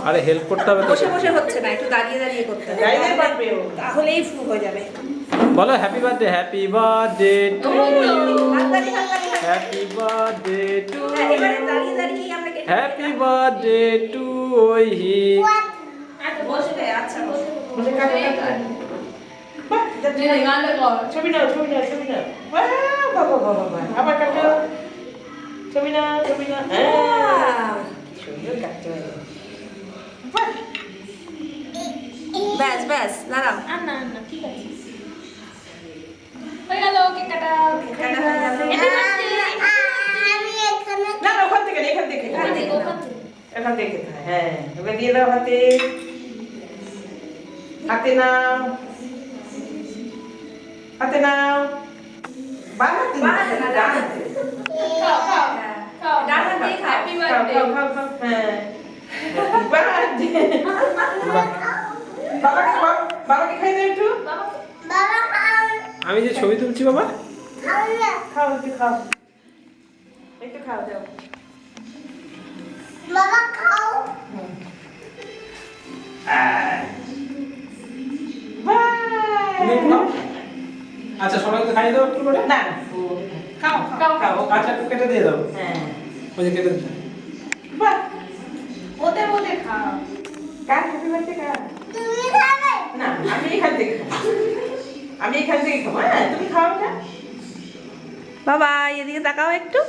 আরে হেল্প করতে হবে তো। বসে বসে হচ্ছে না, একটু দাঁড়িয়ে দাঁড়িয়ে করতে হবে, দাঁড়িয়ে পারবে ও। তাহলেই শুরু হয়ে যাবে। বলো happy birthday, happy birthday to you, হাততালি, হাততালি, হাততালি। হ্যাপি বার্থডে টু হ্যাঁ, এবারে দাঁড়িয়ে ইউ, দাঁড়িয়েই আমরা কেটে হ্যাপি বার্থডে টু ওহি। আচ্ছা বসবে, আচ্ছা বসবে। বসে কাটে কাটে। বাহ, ছবি নাও, ছবি নাও, ছবি নাও। বাহ, বাবা, বাবা, বাবা। আবার কাটো। ছবি নাও, ছবি নাও। হ্যাঁ, কি সুন্দর কাটতে হয়। বাহ, ব্যাস ব্যাস, দাঁড়াও। না ঠিক আছে হয়ে গেল কেক কাটা কাটা হয়ে গেল। না, না, ওখান থেকে না, এখান থেকে। এখান থেকে, এখান থেকে খেতে হয়, হ্যাঁ। এবার দিয়ে দাও হাতে। হাতে নাও। হাতে নাও। বাঁ হাতে বাঁ হাতে না, ডান হাতে। খাও খাও হ্যাঁ। খাও ডান হাতেই খাও। হ্যাপি খাও, বার্থডে খাও, খাও, খাও। হ্যাঁ। Happy birthday. বাবাকে খাও, বাবাকে খাই দাও একটু। আমি যে ছবি তুলছি বাবা, খাও, একটু খাও। একটু খাও, দাও। তুমি খাও। আচ্ছা সবাইকে খাইয়ে দাও একটু করে। না, না, খাও, খাও, খাও। আচ্ছা একটু কেটে দিয়ে দাও, হ্যাঁ। ওই যে কেটে দিচ্ছি। বাহ, ওতে ওতে খাও কার happy birthday কার? না, আমি এখান থেকে খাবো। আমি এখান থেকে খাবো, হ্যাঁ, তুমি খাও না। বাবা, এদিকে তাকাও একটু।